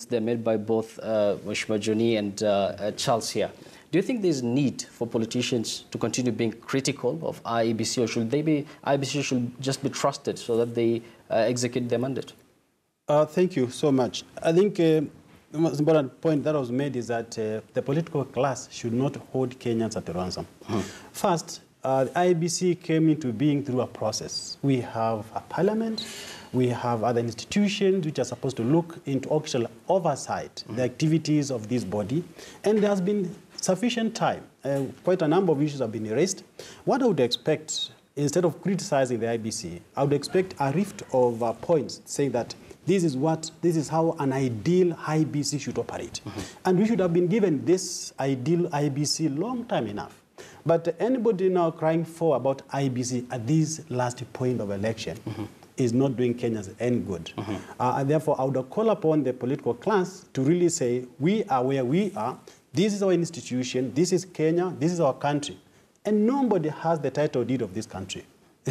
They're made by both Mheshimiwa Johnny and Charles here. Do you think there's need for politicians to continue being critical of IEBC, or should IEBC should just be trusted so that they execute their mandate? Thank you so much. I think the most important point that was made is that the political class should not hold Kenyans at ransom. First, the IEBC came into being through a process. We have a parliament, we have other institutions which are supposed to look into actual oversight, the activities of this body, and there has been sufficient time. Quite a number of issues have been raised. What I would expect, instead of criticizing the IEBC, I would expect a rift of points saying that this is how an ideal IEBC should operate. And we should have been given this ideal IEBC long time enough. But anybody now crying for about IEBC at this last point of election is not doing Kenyans any good. And therefore, I would call upon the political class to really say, we are where we are, this is our institution, this is Kenya, this is our country. And nobody has the title deed of this country.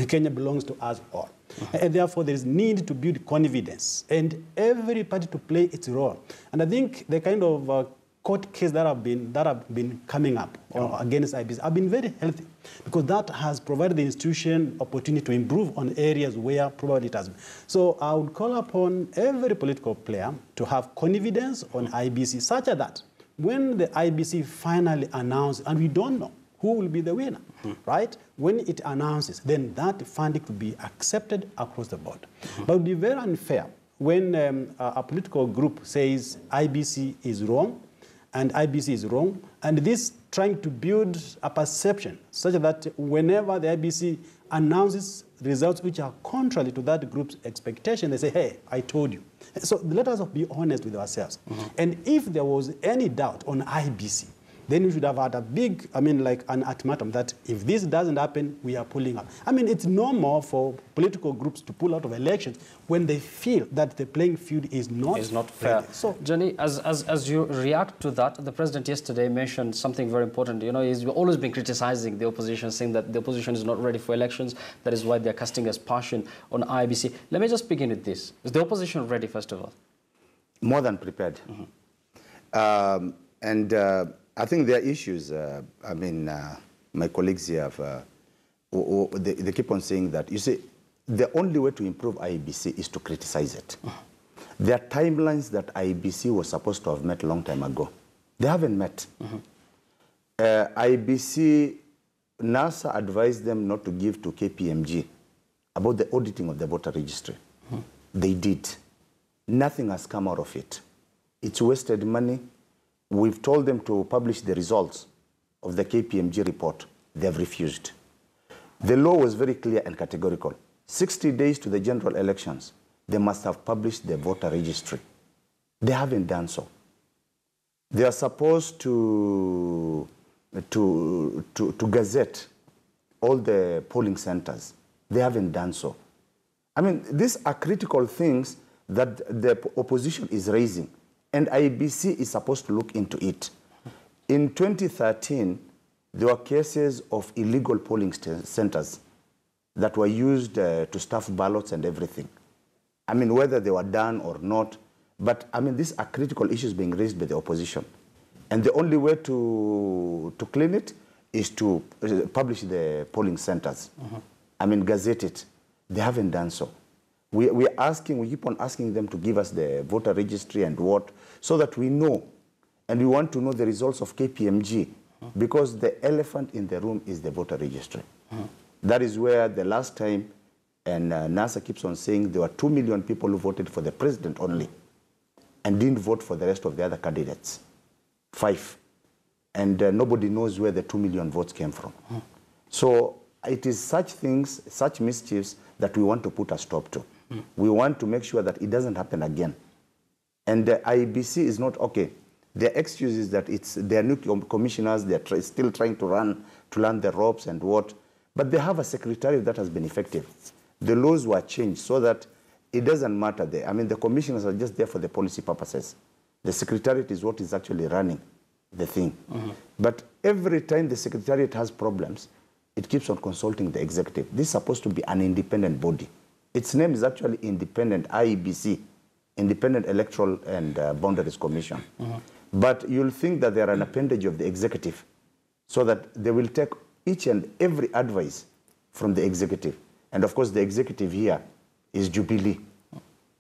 Kenya belongs to us all. And therefore, there is need to build confidence and every party to play its role. And I think the kind of court case that have been coming up against IEBC have been very healthy, because that has provided the institution opportunity to improve on areas where probably it has been. So I would call upon every political player to have confidence on IEBC, such that when the IEBC finally announces, and we don't know who will be the winner, right? When it announces, then that funding will be accepted across the board. But it would be very unfair when a political group says IEBC is wrong, and IEBC is wrong, and this trying to build a perception such that whenever the IEBC announces results which are contrary to that group's expectation, they say, hey, I told you. So let us be honest with ourselves. And if there was any doubt on IEBC, then we should have had a big, like an ultimatum that if this doesn't happen, we are pulling out. It's normal for political groups to pull out of elections when they feel that the playing field is not fair. So, Johnny, as you react to that, the president yesterday mentioned something very important. You know, he's always been criticizing the opposition, saying that the opposition is not ready for elections. That is why they're casting aspersion on IEBC. Let me just begin with this. Is the opposition ready, first of all? More than prepared. I think there are issues. My colleagues here have, they keep on saying that. You see, the only way to improve IEBC is to criticize it. There are timelines that IEBC was supposed to have met a long time ago. They haven't met. IEBC, NASA advised them not to give to KPMG about the auditing of the voter registry. They did. Nothing has come out of it. It's wasted money. We've told them to publish the results of the KPMG report. They've refused. The law was very clear and categorical. 60 days to the general elections, they must have published the voter registry. They haven't done so. They are supposed to gazette all the polling centers. They haven't done so. These are critical things that the opposition is raising. And IEBC is supposed to look into it. In 2013, there were cases of illegal polling centers that were used to stuff ballots and everything. Whether they were done or not. But, these are critical issues being raised by the opposition. And the only way to clean it is to publish the polling centers. Gazette it. They haven't done so. We keep on asking them to give us the voter registry and what, so that we know. And we want to know the results of KPMG, because the elephant in the room is the voter registry. That is where the last time, and NASA keeps on saying there were 2 million people who voted for the president only, and didn't vote for the rest of the other candidates. 5. And nobody knows where the 2 million votes came from. So it is such things, such mischiefs, that we want to put a stop to. We want to make sure that it doesn't happen again. And the IEBC is not okay. The excuse is that they are new commissioners, they're still trying to learn the ropes and what. But they have a secretariat that has been effective. The laws were changed so that it doesn't matter. The commissioners are just there for the policy purposes. The secretariat is what is actually running the thing. But every time the secretariat has problems, it keeps on consulting the executive. This is supposed to be an independent body. Its name is actually independent IEBC. Independent Electoral and Boundaries Commission. But you'll think that they're an appendage of the executive, so that they will take each and every advice from the executive. And of course, the executive here is Jubilee.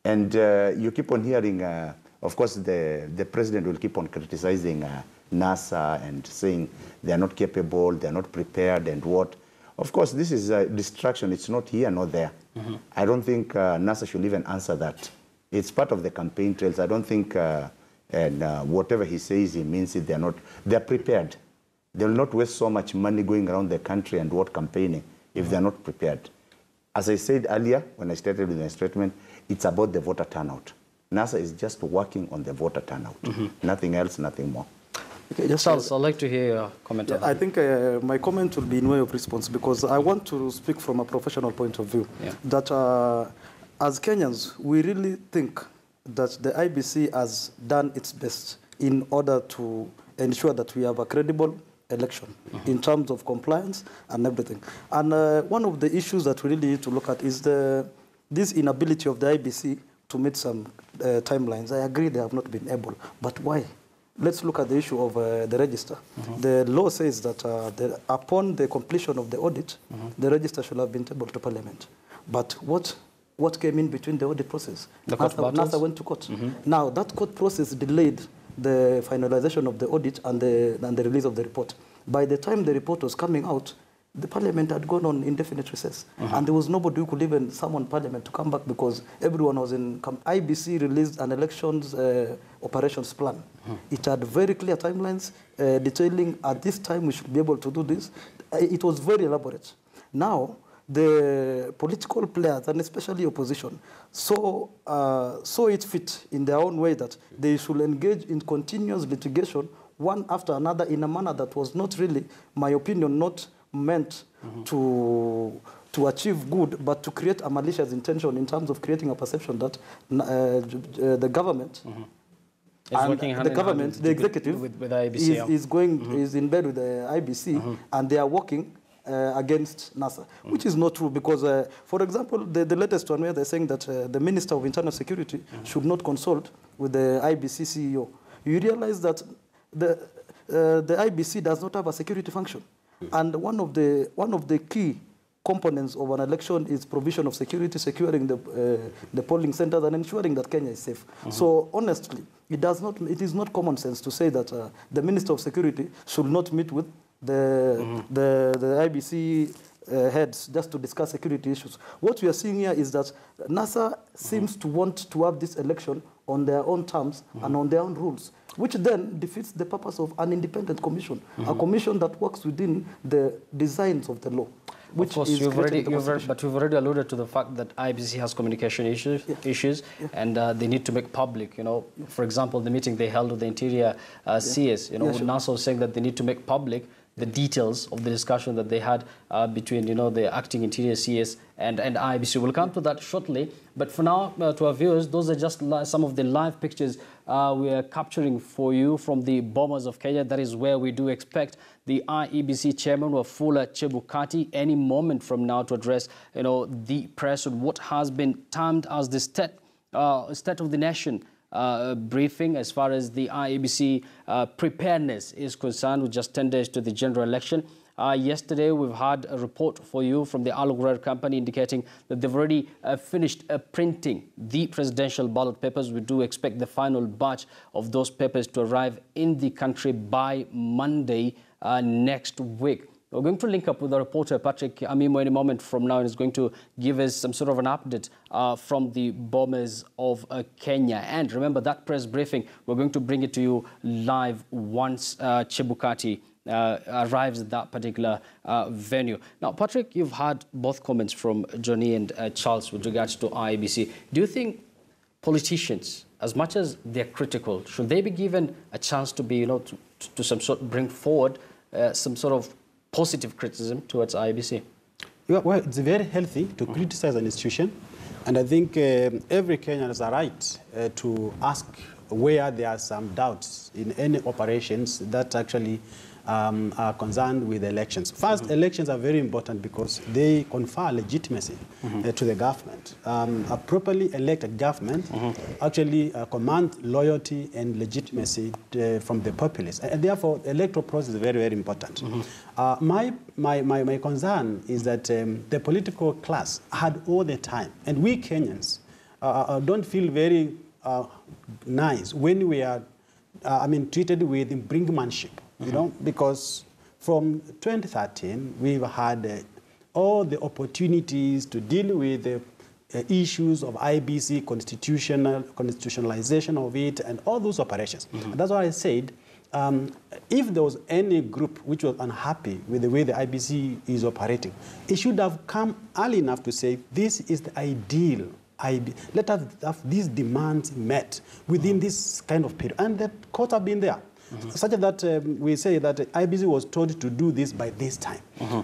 And you keep on hearing, of course, the president will keep on criticizing NASA and saying they're not capable, they're not prepared, and what. Of course, this is a distraction. It's not here nor there. I don't think NASA should even answer that. It's part of the campaign trails. I don't think, and whatever he says, he means it. They're prepared. They will not waste so much money going around the country and campaigning if they're not prepared. As I said earlier, when I started with my statement, it's about the voter turnout. NASA is just working on the voter turnout. Nothing else, nothing more. Okay, Charles, I'd like to hear your comment on that. I think my comment will be in way of response, because I want to speak from a professional point of view. That as Kenyans, we really think that the IBC has done its best in order to ensure that we have a credible election in terms of compliance and everything. And one of the issues that we really need to look at is this inability of the IBC to meet some timelines. I agree they have not been able, but why? Let's look at the issue of the register. The law says that upon the completion of the audit, the register should have been tabled to Parliament. But what came in between the audit process? NASA went to court. Now, that court process delayed the finalization of the audit and the release of the report. By the time the report was coming out, the Parliament had gone on indefinite recess. And there was nobody who could even summon Parliament to come back, because everyone was in... IBC released an elections operations plan. It had very clear timelines detailing at this time we should be able to do this. It was very elaborate. Now, the political players, and especially opposition, saw it fit in their own way that they should engage in continuous litigation, one after another, in a manner that was not really, my opinion, not meant to achieve good, but to create a malicious intention in terms of creating a perception that the government the executive with IBC, is in bed with the IBC, and they are working against NASA, which is not true, because, for example, the latest one where they're saying that the Minister of Internal Security should not consult with the IBC CEO. You realize that the IBC does not have a security function, and one of the key components of an election is provision of security, securing the polling centers, and ensuring that Kenya is safe. So honestly, it is not common sense to say that the Minister of Security should not meet with the IBC heads just to discuss security issues. What we are seeing here is that NASA seems to want to have this election on their own terms and on their own rules, which then defeats the purpose of an independent commission, a commission that works within the designs of the law. Which of course, you've already alluded to the fact that IBC has communication issues, and they need to make public, for example, the meeting they held with the Interior CS, NASA was saying that they need to make public the details of the discussion that they had between, the acting Interior CS and IBC. We'll come to that shortly. But for now, to our viewers, those are just some of the live pictures we are capturing for you from the Bomas of Kenya. That is where we do expect the IEBC chairman, Wafula Chebukati, any moment from now to address, the press on what has been termed as the state of the nation briefing as far as the IEBC preparedness is concerned, with just 10 days to the general election. Yesterday, we've had a report for you from the Al company indicating that they've already finished printing the presidential ballot papers. We do expect the final batch of those papers to arrive in the country by Monday next week. We're going to link up with our reporter, Patrick Amimo, any moment from now, and is going to give us some sort of an update from the Bomas of Kenya. And remember, that press briefing, we're going to bring it to you live once Chebukati arrives at that particular venue. Now, Patrick, you've had both comments from Johnny and Charles with regards to IEBC. Do you think politicians, as much as they're critical, should they be given a chance to be, to some sort bring forward some sort of positive criticism towards IEBC? Well, it's very healthy to criticize an institution, and I think every Kenyan has a right to ask where there are some doubts in any operations that actually are concerned with elections. First, elections are very important because they confer legitimacy to the government. A properly elected government actually commands loyalty and legitimacy from the populace. And therefore, the electoral process is very, very important. My concern is that the political class had all the time, and we Kenyans don't feel very nice when we are, treated with brinkmanship, you know, because from 2013, we've had all the opportunities to deal with the issues of IBC, constitutionalization of it, and all those operations. And that's why I said, if there was any group which was unhappy with the way the IBC is operating, it should have come early enough to say, this is the ideal let us have these demands met within this kind of period. And the courts have been there. Such that we say that IBC was told to do this by this time.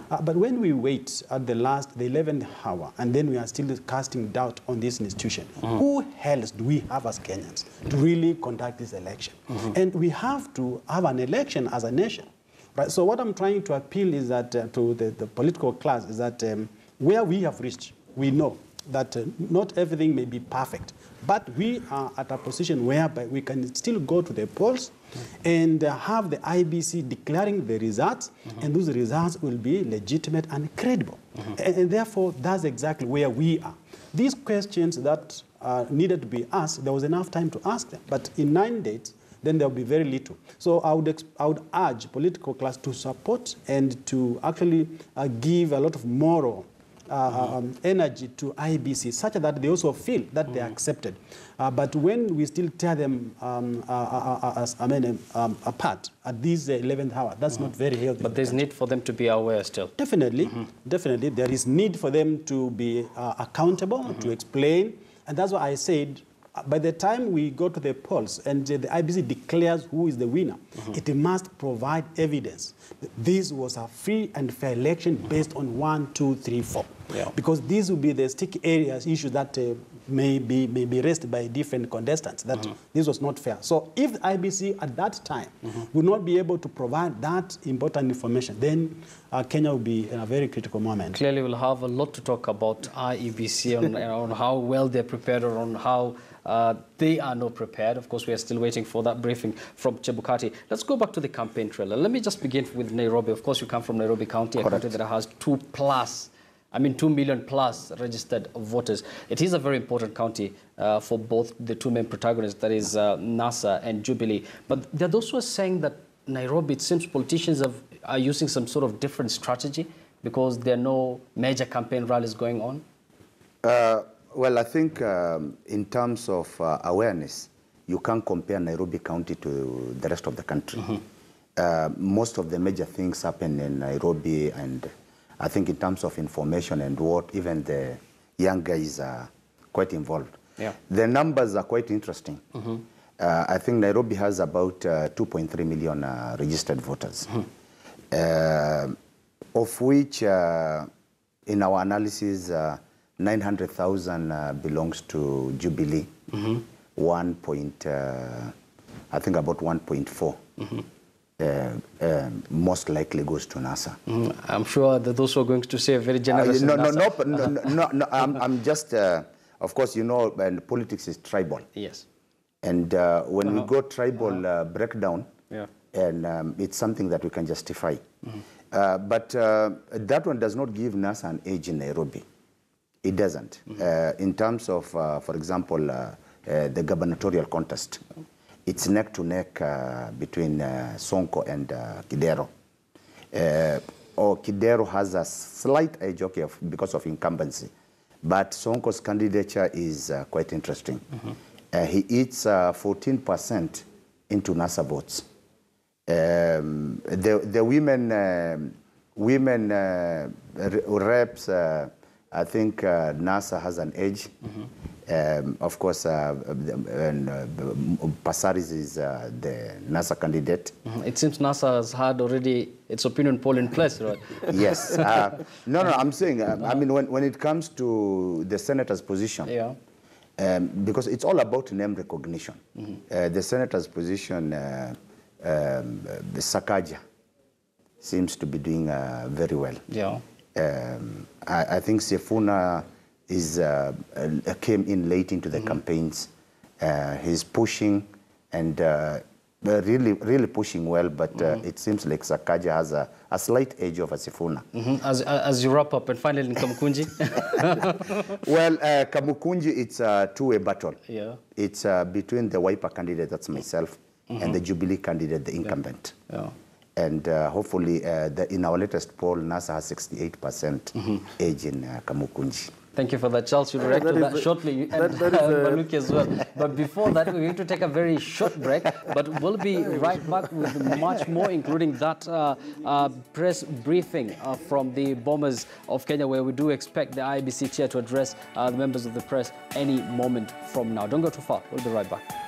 But when we wait at the 11th hour, and then we are still casting doubt on this institution, who else do we have as Kenyans to really conduct this election? And we have to have an election as a nation. Right? So what I'm trying to appeal is that to the political class is that where we have reached, we know that not everything may be perfect, but we are at a position whereby we can still go to the polls and have the IBC declaring the results, and those results will be legitimate and credible. And therefore, that's exactly where we are. These questions that needed to be asked, there was enough time to ask them, but in 9 days, then there will be very little. So I would urge political class to support and to actually give a lot of moral energy to IBC, such that they also feel that they are accepted. But when we still tear them apart at this 11th hour, that's not very healthy. But there's need for them to be aware still. Definitely, definitely. There is need for them to be accountable, to explain. And that's why I said, by the time we go to the polls and the IBC declares who is the winner, it must provide evidence. This was a free and fair election based on 1, 2, 3, 4. Yeah. Because these will be the sticky areas, issues that may be raised by different contestants, that this was not fair. So if the IBC at that time will not be able to provide that important information, then Kenya will be in a very critical moment. Clearly, we'll have a lot to talk about IEBC on how well they're prepared or on how they are not prepared. Of course, we are still waiting for that briefing from Chebukati. Let's go back to the campaign trailer. Let me just begin with Nairobi. Of course, you come from Nairobi County, a county that has 2 million plus registered voters. It is a very important county for both the two main protagonists, that is NASA and Jubilee. But there are those who are saying that Nairobi, it seems politicians are using some sort of different strategy because there are no major campaign rallies going on. Well, I think in terms of awareness, you can't compare Nairobi County to the rest of the country. Most of the major things happen in Nairobi, and I think in terms of information and what even the young guys are quite involved. Yeah. The numbers are quite interesting. I think Nairobi has about 2.3 million registered voters, of which in our analysis, 900,000 belongs to Jubilee, I think about 1.4. Most likely goes to NASA. I'm sure that those who are going to say very generous. No, I'm just, of course, you know, and politics is tribal. Yes. And when we go tribal breakdown, and it's something that we can justify. But that one does not give NASA an edge in Nairobi. It doesn't. In terms of, for example, the gubernatorial contest, it's neck to neck between Sonko and Kidero. Kidero has a slight edge, because of incumbency. But Sonko's candidature is quite interesting. He eats 14% into NASA votes. The women reps, I think NASA has an edge. Of course, Pasaris is the NASA candidate. It seems NASA has had already its opinion poll in place, right? Yes. No, I'm saying, I mean, when it comes to the senator's position, because it's all about name recognition. The senator's position, Sakaja, seems to be doing very well. Yeah. I think Sifuna came in late into the campaigns. He's pushing and really pushing well, but it seems like Sakaja has a slight edge over Sifuna. As you wrap up, and finally in Kamukunji. Well, Kamukunji, it's a two-way battle. Yeah. It's between the Wiper candidate, that's myself, and the Jubilee candidate, the incumbent. Yeah. And hopefully, in our latest poll, NASA has 68% edge in Kamukunji. Thank you for that, Charles. You'll react to that shortly, and Manuki as well. But before that, we're going to take a very short break, but we'll be right back with much more, including that press briefing from the Bombers of Kenya, where we do expect the IEBC chair to address the members of the press any moment from now. Don't go too far. We'll be right back.